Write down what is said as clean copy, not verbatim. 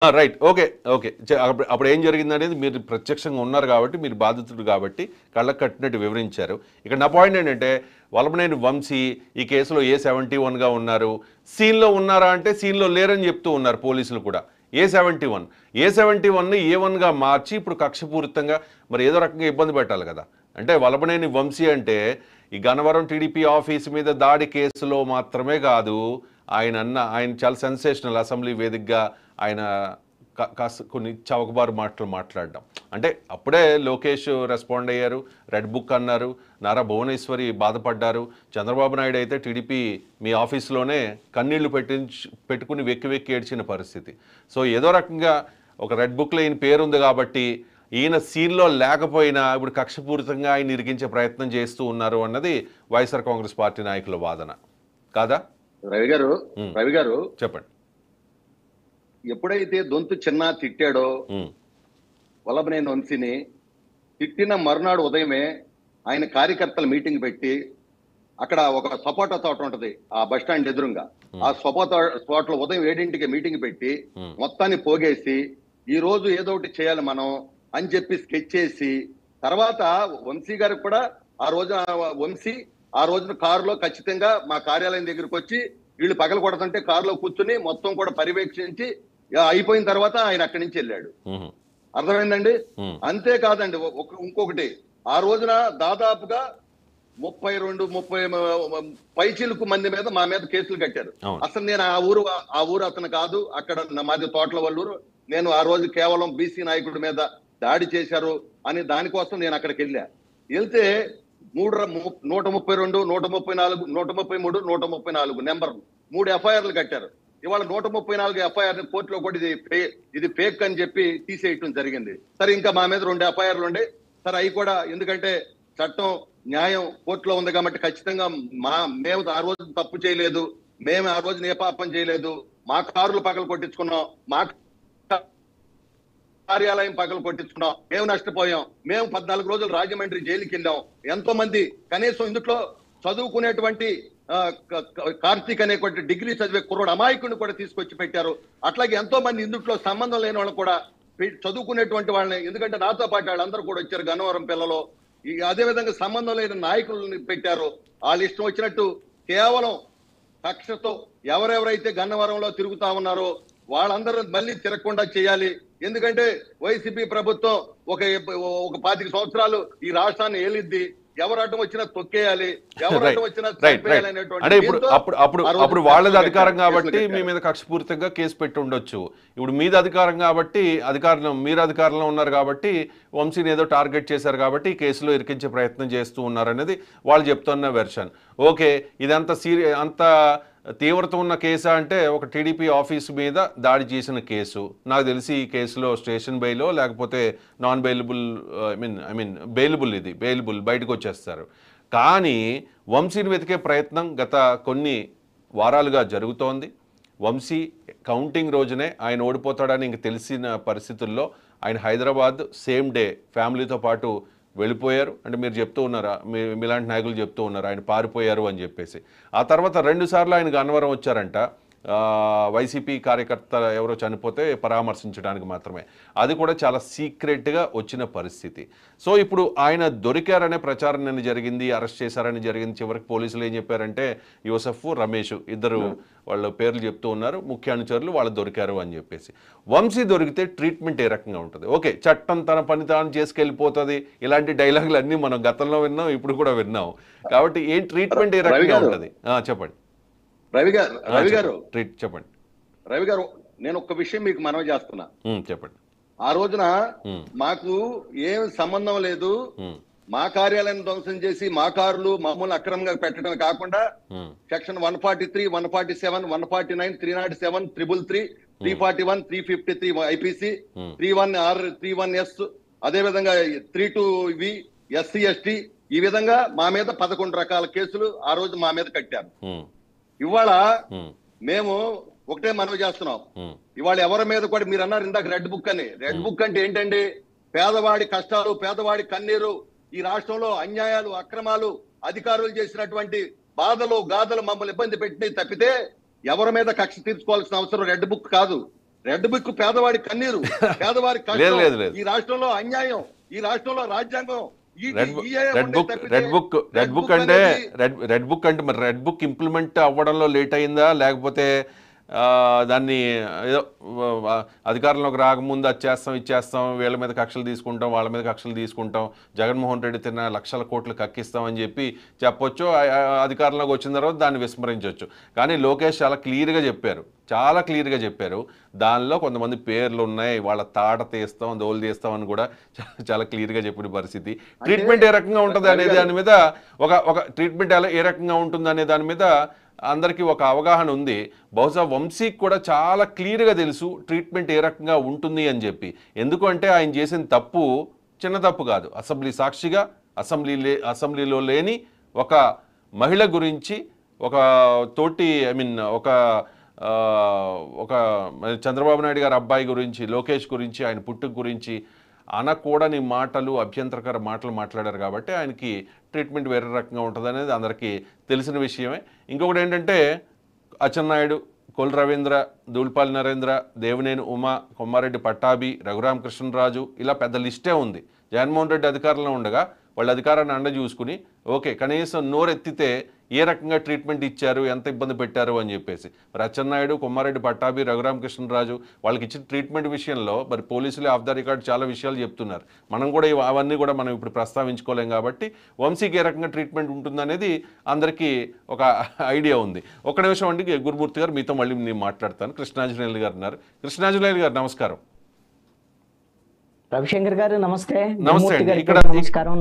Right. Okay. Okay. అప్పుడు ఏం జరిగిందనేది మీరు ప్రత్యక్షంగా ఉన్నారు కాబట్టి, మీరు బాధితుడు కాబట్టి కళ్ళకు కట్టినట్టు వివరించారు. ఇక్కడ నా పాయింట్ ఏంటంటే, వలభనేని వంశీ ఈ కేసులో A71గా ఉన్నారు. సీన్‌లో ఉన్నారా అంటే సీన్‌లో లేరని చెప్తూ ఉన్నారు పోలీసులు కూడా. A71 A71ని A1గా మార్చి ఇప్పుడు కక్షపూరితంగా మరి ఏదో రకంగా ఇబ్బంది పెట్టాలి కదా! అంటే వలభనేని వంశీ అంటే ఈ గన్నవరం టీడీపీ ఆఫీస్ మీద దాడి కేసులో మాత్రమే కాదు, ఆయన చాలా సెన్సేషనల్ అసెంబ్లీ వేదికగా ఆయన కాస్త కొన్ని చవకబారు మాటలు మాట్లాడడం. అంటే అప్పుడే లోకేష్ రెస్పాండ్ అయ్యారు, రెడ్ బుక్ అన్నారు, నారా భువనేశ్వరి బాధపడ్డారు, చంద్రబాబు నాయుడు అయితే టీడీపీ మీ ఆఫీస్లోనే కన్నీళ్లు పెట్టుకుని వెక్కి వెక్కి ఏడ్చిన పరిస్థితి. సో ఏదో రకంగా ఒక రెడ్ బుక్లో ఈయన పేరుంది కాబట్టి ఈయన సీన్లో లేకపోయినా ఇప్పుడు కక్షపూరితంగా ఆయన ఇరికించే ప్రయత్నం చేస్తూ ఉన్నారు అన్నది వైఎస్ఆర్ కాంగ్రెస్ పార్టీ నాయకుల వాదన కాదా? రవి గారు చెప్పండి. ఎప్పుడైతే దొంతు చిన్న తిట్టాడో వల్లభనేని వంశీని, తిట్టిన మరునాడు ఉదయమే ఆయన కార్యకర్తల మీటింగ్ పెట్టి అక్కడ ఒక సపోటా తోట ఉంటది ఆ బస్ స్టాండ్ ఎదురుగా, ఆ సపోటా తోటలో ఉదయం 7ంటికి మీటింగ్ పెట్టి మొత్తాన్ని పోగేసి ఈ రోజు ఏదో ఒకటి చేయాలి మనం అని చెప్పి స్కెచ్ చేసి, తర్వాత వంశీ గారికి కూడా వంశీ ఆ రోజున కారులో ఖచ్చితంగా మా కార్యాలయం దగ్గరికి వచ్చి వీళ్ళు పగల కొడుతుంటే కారులో కూర్చుని మొత్తం కూడా పర్యవేక్షించి అయిపోయిన తర్వాత ఆయన అక్కడి నుంచి వెళ్ళాడు. అర్థమైందండి? అంతేకాదండి, ఇంకొకటి, ఆ రోజున దాదాపుగా 32-30 పైచిలుకు మంది మీద మా మీద కేసులు కట్టారు. అసలు నేను ఆ ఊరు అతను కాదు, అక్కడ మాది తోటల వల్లూరు, నేను ఆ రోజు కేవలం బీసీ నాయకుడి మీద దాడి చేశారు అని దానికోసం నేను అక్కడికి వెళ్తే 132, 134, 133, 134 నెంబర్లు 3 ఎఫ్ఐఆర్లు కట్టారు. ఇవాళ 134 ఎఫ్ఐఆర్ కోర్టులో కూడా ఇది ఫేక్ అని చెప్పి తీసేయటం జరిగింది. సరే, ఇంకా మా మీద 2 ఎఫ్ఐఆర్లు ఉండే, సరే అవి కూడా ఎందుకంటే చట్టం న్యాయం కోర్టులో ఉంది కాబట్టి ఖచ్చితంగా మేము ఆ రోజు తప్పు చేయలేదు, మేము ఆ రోజు ఏ పాపం చేయలేదు, మా కారులు పగలు కొట్టించుకున్నాం, మా కార్యాలయం పగలు కొట్టించుకున్నాం, మేము నష్టపోయాం, మేము 14 రోజులు రాజమండ్రి జైలుకి వెళ్ళాం, ఎంతో మంది కనీసం ఇందులో చదువుకునేటువంటి కార్తీక్ అనేటువంటి డిగ్రీ చదివే కుర్రోడు అమాయకుడిని కూడా తీసుకొచ్చి పెట్టారు. అట్లాగే ఎంతో మంది ఇందులో సంబంధం లేని వాళ్ళు కూడా చదువుకునేటువంటి వాళ్ళని, ఎందుకంటే నాతో పాటు వాళ్ళందరూ కూడా వచ్చారు గన్నవరం పిల్లలు, అదే విధంగా సంబంధం లేని నాయకులను పెట్టారు. వాళ్ళు ఇష్టం వచ్చినట్టు కేవలం కక్షతో ఎవరెవరైతే గన్నవరంలో తిరుగుతా ఉన్నారో వాళ్ళందరూ మళ్ళీ తిరగకుండా చేయాలి. ఎందుకంటే వైసీపీ ప్రభుత్వం ఒక 25 సంవత్సరాలు ఈ రాష్ట్రాన్ని ఏలిద్ది, ఎవరు అడ్డం వచ్చినా తొక్కేయాలి, ఎవరు అడ్డం వచ్చినా అంటే అప్పుడు వాళ్ళది అధికారం కాబట్టి మీ మీద కక్షపూరితంగా కేసు పెట్టి ఉండొచ్చు. ఇప్పుడు మీది అధికారం కాబట్టి మీరు అధికారంలో ఉన్నారు కాబట్టి వంశీని ఏదో టార్గెట్ చేశారు కాబట్టి కేసులో ఇరికించే ప్రయత్నం చేస్తూ ఉన్నారనేది వాళ్ళు చెప్తున్న వెర్షన్. ఓకే, ఇదంతా అంత తీవ్రత ఉన్న కేసా అంటే ఒక టీడీపీ ఆఫీసు మీద దాడి చేసిన కేసు. నాకు తెలిసి ఈ కేసులో స్టేషన్ బెయిలో లేకపోతే నాన్ బెయిలబుల్ బెయిలబుల్ బయటకు వచ్చేస్తారు. కానీ వంశీని వెతికే ప్రయత్నం గత కొన్ని వారాలుగా జరుగుతోంది. వంశీ కౌంటింగ్ రోజునే ఆయన ఓడిపోతాడని ఇంక తెలిసిన పరిస్థితుల్లో ఆయన హైదరాబాద్ సేమ్ డే ఫ్యామిలీతో పాటు వెళ్ళిపోయారు. అంటే మీరు చెప్తూ ఉన్నారా, మీలాంటి నాయకులు చెప్తూ ఉన్నారు ఆయన పారిపోయారు అని చెప్పేసి. ఆ తర్వాత 2 సార్లు ఆయన గన్నవరం వచ్చారంట, వైసీపీ కార్యకర్త ఎవరో చనిపోతే పరామర్శించడానికి మాత్రమే. అది కూడా చాలా సీక్రెట్గా వచ్చిన పరిస్థితి. సో ఇప్పుడు ఆయన దొరికారనే ప్రచారం నిన్న జరిగింది, అరెస్ట్ చేశారని జరిగింది. చివరికి పోలీసులు ఏం చెప్పారంటే యూసఫ్, రమేష్ ఇద్దరు వాళ్ళ పేర్లు చెప్తూ ఉన్నారు, ముఖ్య అనుచరులు వాళ్ళు దొరికారు అని చెప్పేసి. వంశీ దొరికితే ట్రీట్మెంట్ ఏ రకంగా ఉంటుంది? ఓకే, చట్టం తన పని తాను చేసుకెళ్ళిపోతుంది, ఇలాంటి డైలాగులు అన్నీ మనం గతంలో విన్నాం, ఇప్పుడు కూడా విన్నాం. కాబట్టి ఏం ట్రీట్మెంట్ ఏ రకంగా ఉంటుంది చెప్పండి. రవి గారు చెప్పండి. రవి గారు, నేను ఒక్క విషయం మీకు మనవి చేస్తున్నా. చెప్పండి. ఆ రోజున మాకు ఏం సంబంధం లేదు, మా కార్యాలయం ధ్వంసం చేసి మా కార్లు మమ్మల్ని అక్రమంగా పెట్టడం కాకుండా సెక్షన్ 143, 147, 149, 307, 333, 341, 353 ఐపీసీ, 31R, 31S, అదే విధంగా 32V SC ST, ఈ విధంగా మా మీద 11 రకాల కేసులు ఆ రోజు మా మీద కట్టారు. ఇవాళ మేము ఒకటే మనవి చేస్తున్నాం, ఇవాళ ఎవరి మీద కూడా మీరు అన్నారు ఇందాక రెడ్ బుక్ అని. రెడ్ బుక్ అంటే ఏంటండి? పేదవాడి కష్టాలు, పేదవాడి కన్నీరు, ఈ రాష్ట్రంలో అన్యాయాలు, అక్రమాలు, అధికారులు చేసినటువంటి బాధలు గాథలు మమ్మల్ని ఇబ్బంది పెట్టినవి తప్పితే ఎవరి మీద కక్ష తీర్చుకోవాల్సిన అవసరం రెడ్ బుక్ కాదు. రెడ్ బుక్ పేదవాడి కన్నీరు, పేదవాడి లేదు, కష్టం. లేదు, లేదు. ఈ రాష్ట్రంలో అన్యాయం, ఈ రాష్ట్రంలో రాజ్యాంగం రెడ్ బుక్ అంటే మరి రెడ్ బుక్ ఇంప్లిమెంట్ అవ్వడంలో లేట్ అయిందా, లేకపోతే దాన్ని ఏదో అధికారంలోకి రాకముందు అది చేస్తాం ఇచ్చేస్తాం, వీళ్ళ మీద కక్షలు తీసుకుంటాం వాళ్ళ మీద కక్షలు తీసుకుంటాం, జగన్మోహన్ రెడ్డి తిన్న లక్షల కోట్లు కక్కిస్తామని చెప్పి చెప్పొచ్చు, అధికారంలోకి వచ్చిన తర్వాత దాన్ని విస్మరించవచ్చు. కానీ లోకేష్ చాలా క్లియర్గా చెప్పారు, దానిలో కొంతమంది పేర్లు ఉన్నాయి, వాళ్ళ తాట తీస్తాం దోలు తీస్తాం అని కూడా చాలా క్లియర్గా చెప్పిన పరిస్థితి. ట్రీట్మెంట్ ఏ రకంగా ఉంటుంది అనే దాని మీద ఒక ట్రీట్మెంట్ ఏ రకంగా ఉంటుంది అనే దాని మీద అందరికీ ఒక అవగాహన ఉంది. బహుశా వంశీకి కూడా చాలా క్లియర్గా తెలుసు ట్రీట్మెంట్ ఏ రకంగా ఉంటుంది అని చెప్పి. ఎందుకంటే ఆయన చేసిన తప్పు చిన్న తప్పు కాదు. అసెంబ్లీ సాక్షిగా అసెంబ్లీలో లేని ఒక మహిళ గురించి, ఒక తోటి ఒక చంద్రబాబు నాయుడు గారి అబ్బాయి గురించి, లోకేష్ గురించి, ఆయన పుట్టుక గురించి అనకూడని మాటలు, అభ్యంతరకర మాటలు మాట్లాడారు కాబట్టి ఆయనకి ట్రీట్మెంట్ వేరే రకంగా ఉంటుంది అనేది అందరికీ తెలిసిన విషయమే. ఇంకొకటి ఏంటంటే అచ్చెన్నాయుడు, కొల్ రవీంద్ర, దూల్పాల్ నరేంద్ర, దేవినేని ఉమా, కొమ్మారెడ్డి పట్టాభి, రఘురామకృష్ణరాజు, ఇలా పెద్ద లిస్టే ఉంది. జగన్మోహన్ రెడ్డి అధికారంలో ఉండగా వాళ్ళ అధికారాన్ని అండ చూసుకుని ఓకే కనీసం నోరెత్తితే ఏ రకంగా ట్రీట్మెంట్ ఇచ్చారు, ఎంత ఇబ్బంది పెట్టారు అని చెప్పేసి. మరి అచ్చెన్నాయుడు, కొమ్మారెడ్డి పట్టాభి, రఘురామకృష్ణరాజు వాళ్ళకి ఇచ్చిన ట్రీట్మెంట్ విషయంలో మరి పోలీసులే ఆఫ్ ద రికార్డ్ చాలా విషయాలు చెప్తున్నారు. మనం కూడా అవన్నీ కూడా మనం ఇప్పుడు ప్రస్తావించుకోలేం కాబట్టి వంశీకి ఏ రకంగా ట్రీట్మెంట్ ఉంటుందనేది అందరికీ ఒక ఐడియా ఉంది. ఒక నిమిషం అండి గురుమూర్తి గారు, మీతో మళ్ళీ నేను మాట్లాడతాను. కృష్ణాంజనేయులు గారు ఉన్నారు. కృష్ణాంజనేయులు గారు నమస్కారం. రవిశంకర్ గారు నమస్తే. నమస్తే అండి. ఇక్కడ నమస్కారం.